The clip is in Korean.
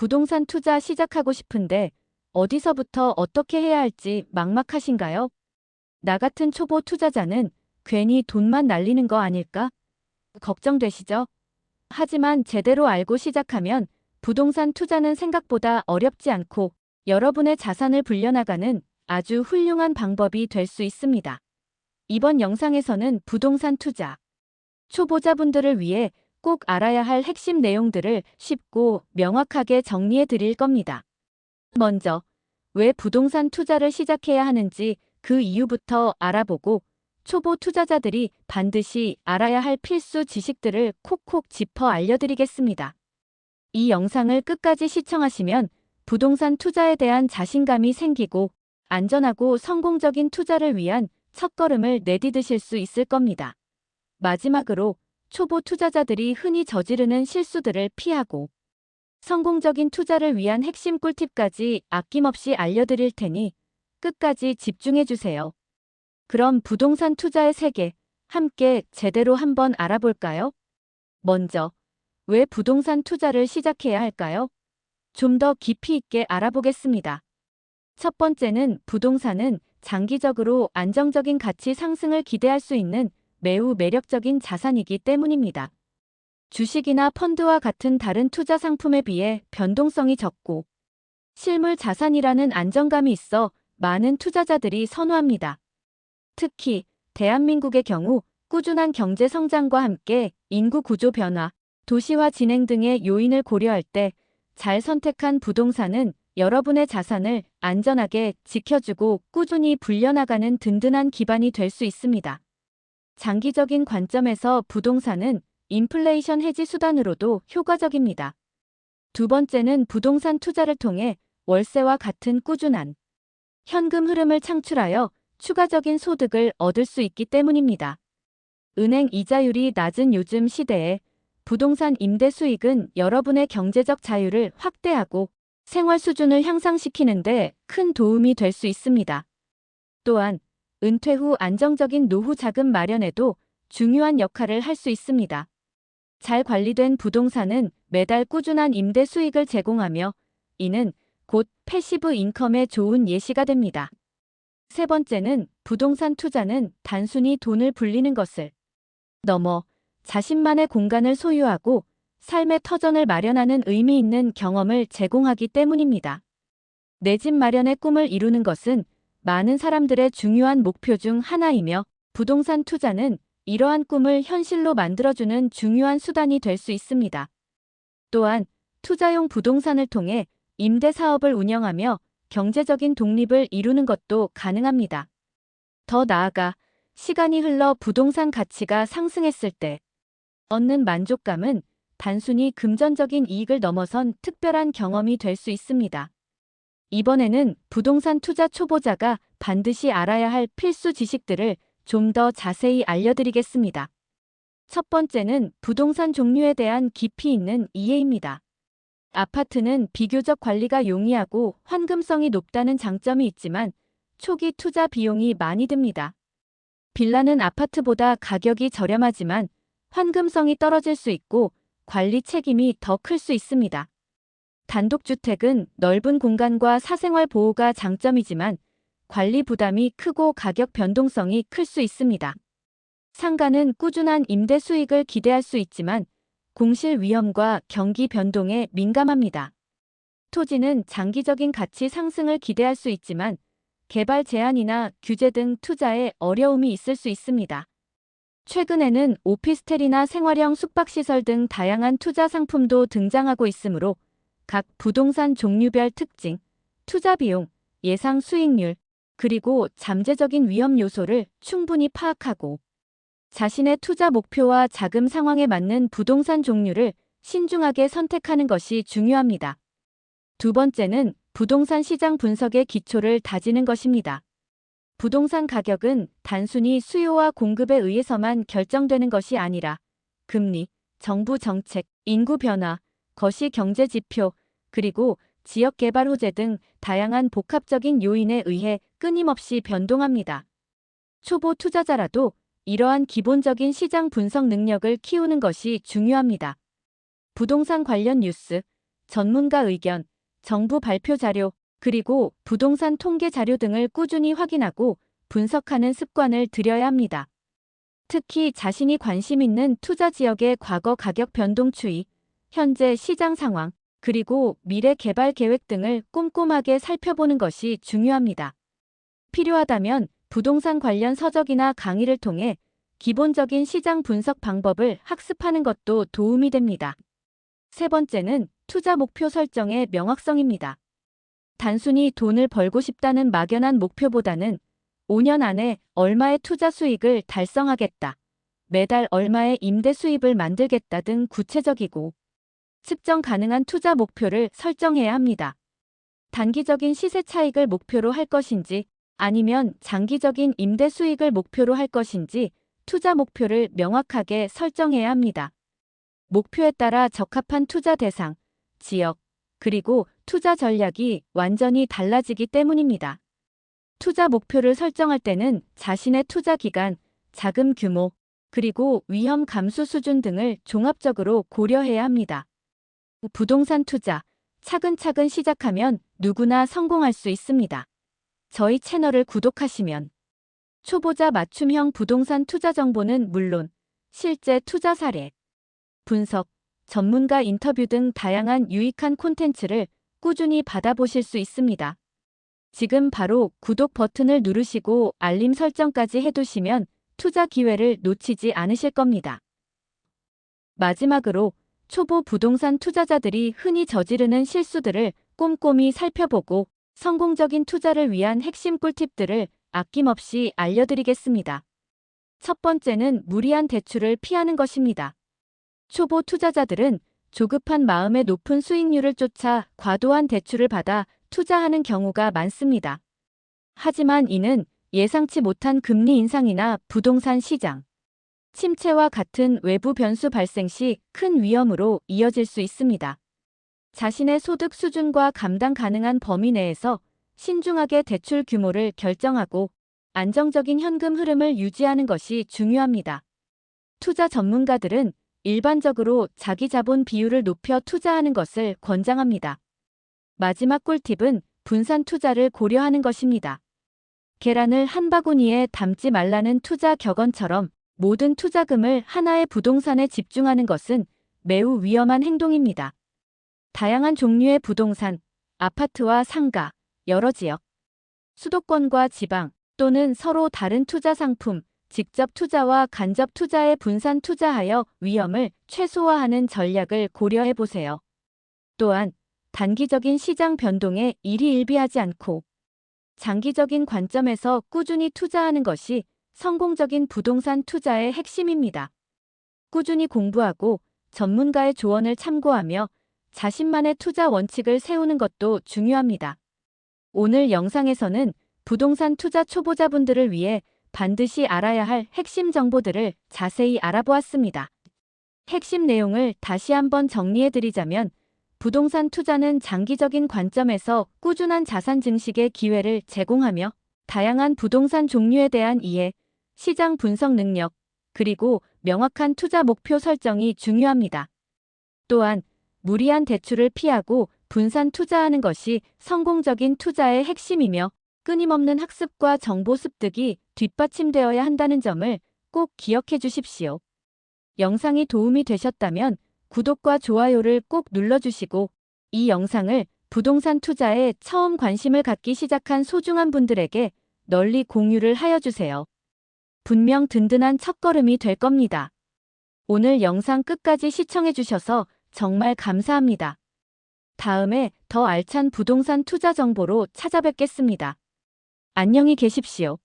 부동산 투자 시작하고 싶은데 어디서부터 어떻게 해야 할지 막막하신가요? 나 같은 초보 투자자는 괜히 돈만 날리는 거 아닐까? 걱정되시죠? 하지만 제대로 알고 시작하면 부동산 투자는 생각보다 어렵지 않고 여러분의 자산을 불려나가는 아주 훌륭한 방법이 될 수 있습니다. 이번 영상에서는 부동산 투자 초보자분들을 위해 꼭 알아야 할 핵심 내용들을 쉽고 명확하게 정리해 드릴 겁니다. 먼저, 왜 부동산 투자를 시작해야 하는지 그 이유부터 알아보고 초보 투자자들이 반드시 알아야 할 필수 지식들을 콕콕 짚어 알려드리겠습니다. 이 영상을 끝까지 시청하시면 부동산 투자에 대한 자신감이 생기고 안전하고 성공적인 투자를 위한 첫걸음을 내디디실 수 있을 겁니다. 마지막으로 초보 투자자들이 흔히 저지르는 실수들을 피하고 성공적인 투자를 위한 핵심 꿀팁까지 아낌없이 알려드릴 테니 끝까지 집중해주세요. 그럼 부동산 투자의 세계 함께 제대로 한번 알아볼까요? 먼저, 왜 부동산 투자를 시작해야 할까요? 좀 더 깊이 있게 알아보겠습니다. 첫 번째는 부동산은 장기적으로 안정적인 가치 상승을 기대할 수 있는 매우 매력적인 자산이기 때문입니다. 주식이나 펀드와 같은 다른 투자 상품에 비해 변동성이 적고 실물 자산이라는 안정감이 있어 많은 투자자들이 선호합니다. 특히 대한민국의 경우 꾸준한 경제 성장과 함께 인구 구조 변화, 도시화 진행 등의 요인을 고려할 때 잘 선택한 부동산은 여러분의 자산을 안전하게 지켜주고 꾸준히 불려나가는 든든한 기반이 될 수 있습니다. 장기적인 관점에서 부동산은 인플레이션 해지 수단으로도 효과적입니다. 두 번째는 부동산 투자를 통해 월세와 같은 꾸준한 현금 흐름을 창출하여 추가적인 소득을 얻을 수 있기 때문입니다. 은행 이자율이 낮은 요즘 시대에 부동산 임대 수익은 여러분의 경제적 자유를 확대하고 생활 수준을 향상시키는 데 큰 도움이 될 수 있습니다. 또한 은퇴 후 안정적인 노후 자금 마련에도 중요한 역할을 할 수 있습니다. 잘 관리된 부동산은 매달 꾸준한 임대 수익을 제공하며 이는 곧 패시브 인컴의 좋은 예시가 됩니다. 세 번째는 부동산 투자는 단순히 돈을 불리는 것을 넘어 자신만의 공간을 소유하고 삶의 터전을 마련하는 의미 있는 경험을 제공하기 때문입니다. 내 집 마련의 꿈을 이루는 것은 많은 사람들의 중요한 목표 중 하나이며 부동산 투자는 이러한 꿈을 현실로 만들어주는 중요한 수단이 될 수 있습니다. 또한 투자용 부동산을 통해 임대 사업을 운영하며 경제적인 독립을 이루는 것도 가능합니다. 더 나아가 시간이 흘러 부동산 가치가 상승했을 때 얻는 만족감은 단순히 금전적인 이익을 넘어선 특별한 경험이 될 수 있습니다. 이번에는 부동산 투자 초보자가 반드시 알아야 할 필수 지식들을 좀 더 자세히 알려드리겠습니다. 첫 번째는 부동산 종류에 대한 깊이 있는 이해입니다. 아파트는 비교적 관리가 용이하고 환금성이 높다는 장점이 있지만 초기 투자 비용이 많이 듭니다. 빌라는 아파트보다 가격이 저렴하지만 환금성이 떨어질 수 있고 관리 책임이 더 클 수 있습니다. 단독주택은 넓은 공간과 사생활 보호가 장점이지만 관리 부담이 크고 가격 변동성이 클 수 있습니다. 상가는 꾸준한 임대 수익을 기대할 수 있지만 공실 위험과 경기 변동에 민감합니다. 토지는 장기적인 가치 상승을 기대할 수 있지만 개발 제한이나 규제 등 투자에 어려움이 있을 수 있습니다. 최근에는 오피스텔이나 생활형 숙박시설 등 다양한 투자 상품도 등장하고 있으므로 각 부동산 종류별 특징, 투자 비용, 예상 수익률, 그리고 잠재적인 위험 요소를 충분히 파악하고 자신의 투자 목표와 자금 상황에 맞는 부동산 종류를 신중하게 선택하는 것이 중요합니다. 두 번째는 부동산 시장 분석의 기초를 다지는 것입니다. 부동산 가격은 단순히 수요와 공급에 의해서만 결정되는 것이 아니라 금리, 정부 정책, 인구 변화, 거시 경제 지표, 그리고 지역 개발 호재 등 다양한 복합적인 요인에 의해 끊임없이 변동합니다. 초보 투자자라도 이러한 기본적인 시장 분석 능력을 키우는 것이 중요합니다. 부동산 관련 뉴스, 전문가 의견, 정부 발표 자료, 그리고 부동산 통계 자료 등을 꾸준히 확인하고 분석하는 습관을 들여야 합니다. 특히 자신이 관심 있는 투자 지역의 과거 가격 변동 추이, 현재 시장 상황, 그리고 미래 개발 계획 등을 꼼꼼하게 살펴보는 것이 중요합니다. 필요하다면 부동산 관련 서적이나 강의를 통해 기본적인 시장 분석 방법을 학습하는 것도 도움이 됩니다. 세 번째는 투자 목표 설정의 명확성입니다. 단순히 돈을 벌고 싶다는 막연한 목표보다는 5년 안에 얼마의 투자 수익을 달성하겠다, 매달 얼마의 임대 수입을 만들겠다 등 구체적이고 측정 가능한 투자 목표를 설정해야 합니다. 단기적인 시세 차익을 목표로 할 것인지 아니면 장기적인 임대 수익을 목표로 할 것인지 투자 목표를 명확하게 설정해야 합니다. 목표에 따라 적합한 투자 대상, 지역, 그리고 투자 전략이 완전히 달라지기 때문입니다. 투자 목표를 설정할 때는 자신의 투자 기간, 자금 규모, 그리고 위험 감수 수준 등을 종합적으로 고려해야 합니다. 부동산 투자, 차근차근 시작하면 누구나 성공할 수 있습니다. 저희 채널을 구독하시면 초보자 맞춤형 부동산 투자 정보는 물론 실제 투자 사례, 분석, 전문가 인터뷰 등 다양한 유익한 콘텐츠를 꾸준히 받아보실 수 있습니다. 지금 바로 구독 버튼을 누르시고 알림 설정까지 해두시면 투자 기회를 놓치지 않으실 겁니다. 마지막으로 초보 부동산 투자자들이 흔히 저지르는 실수들을 꼼꼼히 살펴보고 성공적인 투자를 위한 핵심 꿀팁들을 아낌없이 알려드리겠습니다. 첫 번째는 무리한 대출을 피하는 것입니다. 초보 투자자들은 조급한 마음에 높은 수익률을 쫓아 과도한 대출을 받아 투자하는 경우가 많습니다. 하지만 이는 예상치 못한 금리 인상이나 부동산 시장 침체와 같은 외부 변수 발생 시 큰 위험으로 이어질 수 있습니다. 자신의 소득 수준과 감당 가능한 범위 내에서 신중하게 대출 규모를 결정하고 안정적인 현금 흐름을 유지하는 것이 중요합니다. 투자 전문가들은 일반적으로 자기 자본 비율을 높여 투자하는 것을 권장합니다. 마지막 꿀팁은 분산 투자를 고려하는 것입니다. 계란을 한 바구니에 담지 말라는 투자 격언처럼 모든 투자금을 하나의 부동산에 집중하는 것은 매우 위험한 행동입니다. 다양한 종류의 부동산, 아파트와 상가, 여러 지역, 수도권과 지방 또는 서로 다른 투자 상품, 직접 투자와 간접 투자에 분산 투자하여 위험을 최소화하는 전략을 고려해 보세요. 또한 단기적인 시장 변동에 일희일비하지 않고 장기적인 관점에서 꾸준히 투자하는 것이 성공적인 부동산 투자의 핵심입니다. 꾸준히 공부하고 전문가의 조언을 참고하며 자신만의 투자 원칙을 세우는 것도 중요합니다. 오늘 영상에서는 부동산 투자 초보자분들을 위해 반드시 알아야 할 핵심 정보들을 자세히 알아보았습니다. 핵심 내용을 다시 한번 정리해드리자면 부동산 투자는 장기적인 관점에서 꾸준한 자산 증식의 기회를 제공하며 다양한 부동산 종류에 대한 이해, 시장 분석 능력, 그리고 명확한 투자 목표 설정이 중요합니다. 또한 무리한 대출을 피하고 분산 투자하는 것이 성공적인 투자의 핵심이며 끊임없는 학습과 정보 습득이 뒷받침되어야 한다는 점을 꼭 기억해 주십시오. 영상이 도움이 되셨다면 구독과 좋아요를 꼭 눌러주시고 이 영상을 부동산 투자에 처음 관심을 갖기 시작한 소중한 분들에게 널리 공유를 하여 주세요. 분명 든든한 첫걸음이 될 겁니다. 오늘 영상 끝까지 시청해 주셔서 정말 감사합니다. 다음에 더 알찬 부동산 투자 정보로 찾아뵙겠습니다. 안녕히 계십시오.